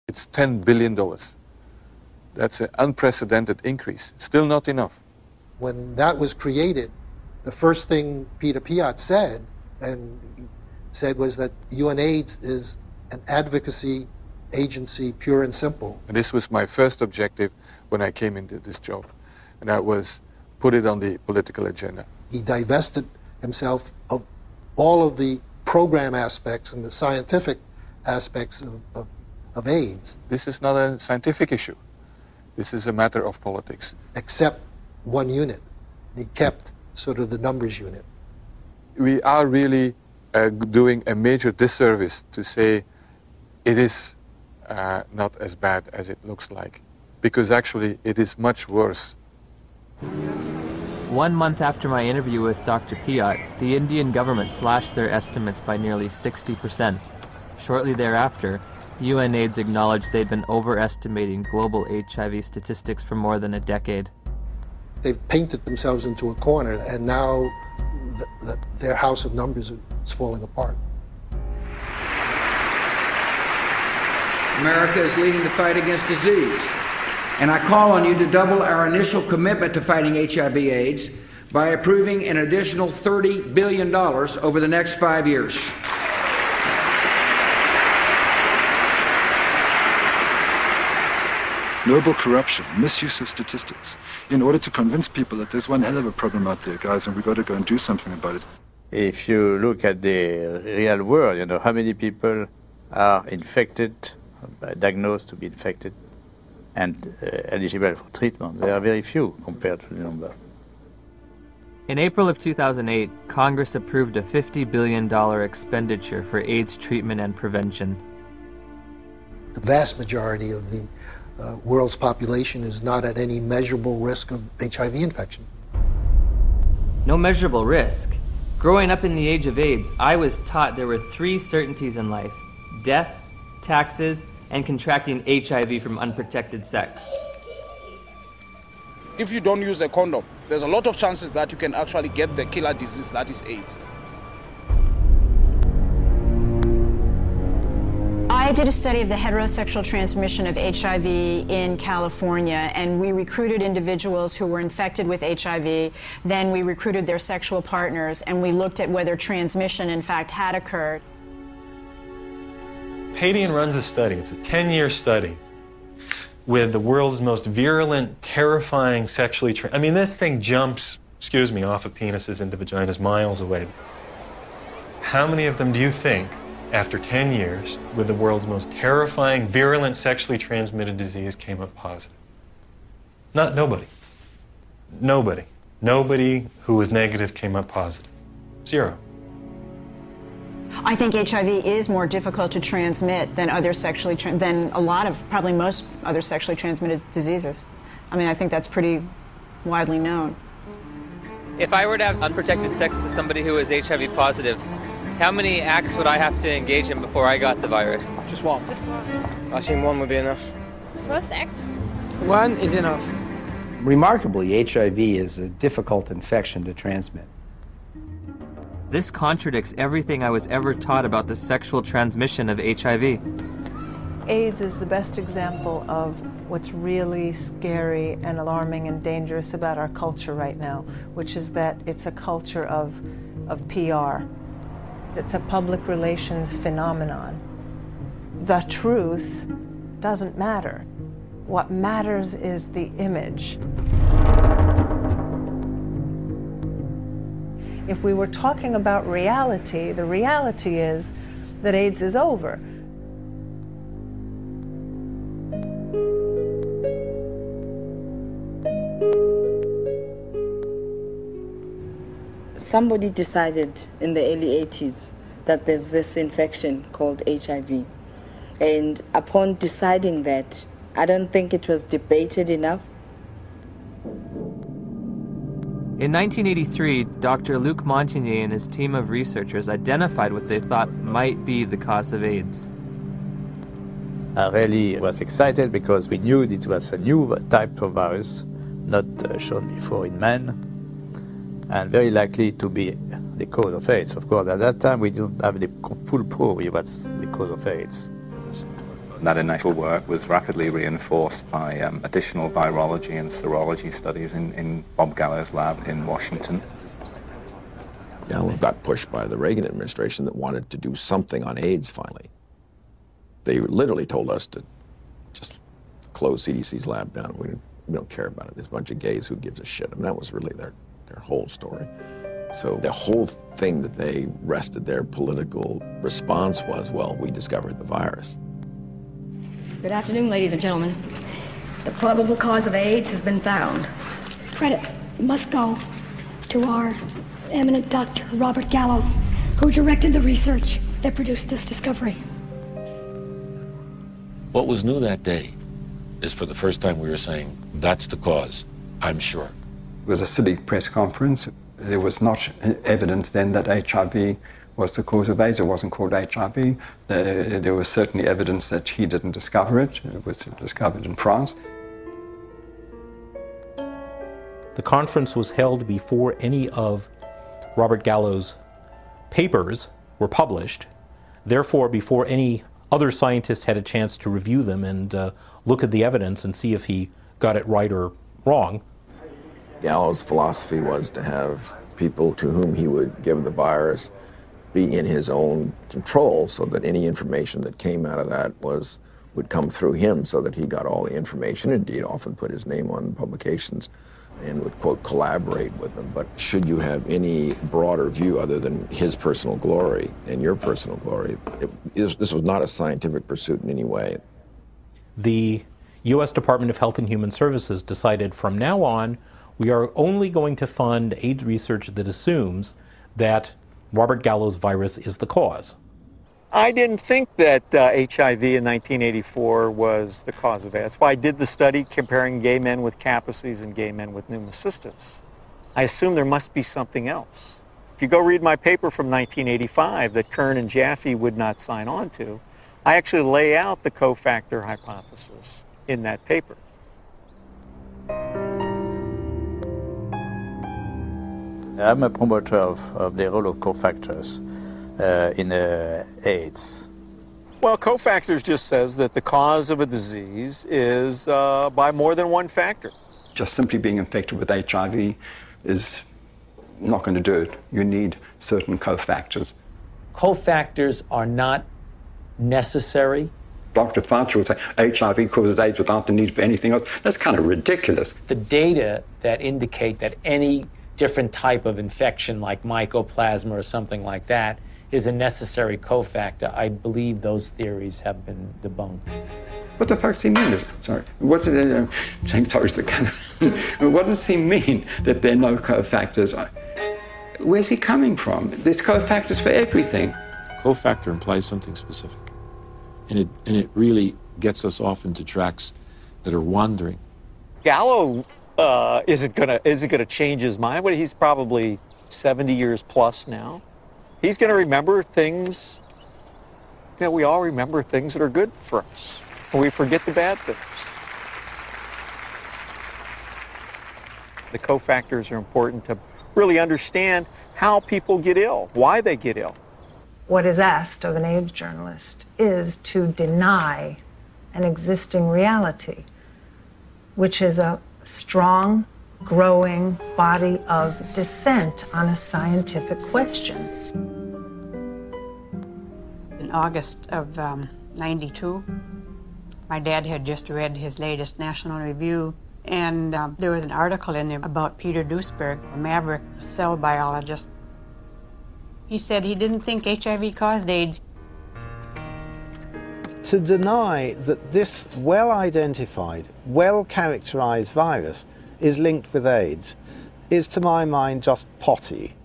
It's $10 billion. That's an unprecedented increase. Still not enough. When that was created, the first thing Peter Piot said was that UNAIDS is an advocacy agency, pure and simple. And this was my first objective when I came into this job, and that was put it on the political agenda. He divested himself of all of the program aspects and the scientific aspects of AIDS. This is not a scientific issue. This is a matter of politics. Except one unit. He kept sort of the numbers unit. We are really doing a major disservice to say it is not as bad as it looks like, because actually it is much worse. 1 month after my interview with Dr. Piot, the Indian government slashed their estimates by nearly 60%. Shortly thereafter, UNAIDS acknowledged they'd been overestimating global HIV statistics for more than a decade. They've painted themselves into a corner, and now their house of numbers is falling apart. America is leading the fight against disease, and I call on you to double our initial commitment to fighting HIV/AIDS by approving an additional $30 billion over the next 5 years. Global corruption, misuse of statistics, in order to convince people that there's one hell of a problem out there, guys, and we've got to go and do something about it. If you look at the real world, you know, how many people are infected, diagnosed to be infected, and eligible for treatment? There are very few compared to the number. In April of 2008, Congress approved a $50 billion expenditure for AIDS treatment and prevention. The vast majority of the world's population is not at any measurable risk of HIV infection. No measurable risk. Growing up in the age of AIDS, I was taught there were 3 certainties in life: death, taxes, and contracting HIV from unprotected sex. If you don't use a condom, there's a lot of chances that you can actually get the killer disease that is AIDS. I did a study of the heterosexual transmission of HIV in California, and we recruited individuals who were infected with HIV. Then we recruited their sexual partners, and we looked at whether transmission, in fact, had occurred. Padian runs a study. It's a 10-year study with the world's most virulent, terrifying sexually I mean, this thing jumps, off of penises into vaginas miles away. How many of them do you think, after 10 years, with the world's most terrifying, virulent, sexually transmitted disease, came up positive? Nobody. Nobody. Nobody who was negative came up positive. 0. I think HIV is more difficult to transmit than probably most other sexually transmitted diseases. I mean, I think that's pretty widely known. If I were to have unprotected sex with somebody who is HIV positive, how many acts would I have to engage in before I got the virus? Just one. I think 1 would be enough. First act? 1 is enough. Remarkably, HIV is a difficult infection to transmit. This contradicts everything I was ever taught about the sexual transmission of HIV. AIDS is the best example of what's really scary and alarming and dangerous about our culture right now, which is that it's a culture of PR. It's a public relations phenomenon. The truth doesn't matter. What matters is the image. If we were talking about reality, the reality is that AIDS is over. Somebody decided in the early 80s that there's this infection called HIV. And upon deciding that, I don't think it was debated enough. In 1983, Dr. Luc Montagnier and his team of researchers identified what they thought might be the cause of AIDS. I really was excited because we knew it was a new type of virus, not shown before in men, and very likely to be the cause of AIDS. Of course, at that time we didn't have the full proof what's the cause of AIDS. That initial work was rapidly reinforced by additional virology and serology studies in Bob Gallo's lab in Washington. Gallo got pushed by the Reagan administration that wanted to do something on AIDS finally. They literally told us to just close CDC's lab down. We don't care about it. There's a bunch of gays, who gives a shit? I mean, that was really their whole story. So the whole thing that they rested their political response was, well, we discovered the virus. Good afternoon, ladies and gentlemen. The probable cause of AIDS has been found. Credit must go to our eminent Dr. Robert Gallo, who directed the research that produced this discovery. What was new that day is for the first time we were saying, that's the cause, I'm sure. It was a silly press conference. There was not evidence then that HIV was the cause of AIDS. It wasn't called HIV. There was certainly evidence that he didn't discover it. It was discovered in France. The conference was held before any of Robert Gallo's papers were published, therefore before any other scientists had a chance to review them and look at the evidence and see if he got it right or wrong. Gallo's philosophy was to have people to whom he would give the virus be in his own control, so that any information that came out of that would come through him, so that he got all the information. Indeed, often put his name on publications and would, quote, collaborate with them. But should you have any broader view other than his personal glory and your personal glory, this was not a scientific pursuit in any way. The U.S. Department of Health and Human Services decided from now on, we are only going to fund AIDS research that assumes that Robert Gallo's virus is the cause. I didn't think that HIV in 1984 was the cause of AIDS. That's why I did the study comparing gay men with Kaposi's and gay men with pneumocystis. I assumed there must be something else. If you go read my paper from 1985 that Kern and Jaffe would not sign on to, I actually lay out the cofactor hypothesis in that paper. I'm a promoter of the role of cofactors in AIDS. Well, cofactors just says that the cause of a disease is by more than one factor. Just simply being infected with HIV is not going to do it. You need certain cofactors. Cofactors are not necessary. Dr. Fauci will say HIV causes AIDS without the need for anything else. That's kind of ridiculous. The data that indicate that any different type of infection like mycoplasma or something like that is a necessary cofactor, I believe those theories have been debunked. What the fuck does he mean? Sorry. What's it? What does he mean that there are no cofactors? Where's he coming from? There's cofactors for everything. Cofactor implies something specific. And it really gets us off into tracks that are wandering. Gallo isn't gonna change his mind, but he's probably 70 years plus now. He's gonna remember things that we all remember, things that are good for us. And we forget the bad things. The cofactors are important to really understand how people get ill, why they get ill. What is asked of an AIDS journalist is to deny an existing reality, which is a strong, growing body of dissent on a scientific question. In August of '92, my dad had just read his latest National Review, and there was an article in there about Peter Duesberg, a maverick cell biologist. He said he didn't think HIV caused AIDS. To deny that this well-identified, well-characterized virus is linked with AIDS is, to my mind, just potty.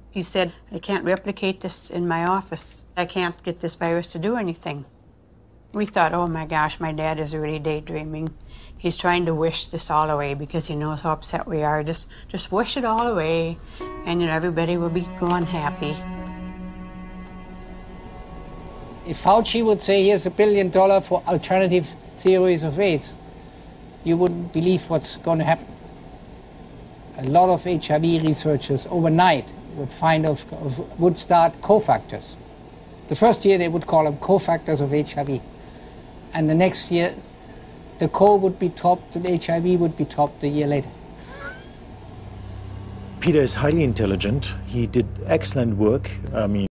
He said, I can't replicate this in my office. I can't get this virus to do anything. We thought, oh my gosh, my dad is really daydreaming. He's trying to wish this all away because he knows how upset we are. Just wish it all away, and everybody will be gone happy. If Fauci would say, here's $1 billion for alternative theories of AIDS, you wouldn't believe what's going to happen. A lot of HIV researchers overnight would start cofactors. The first year they would call them cofactors of HIV. And the next year, the coal would be topped, and the HIV would be topped a year later. Peter is highly intelligent. He did excellent work. I mean,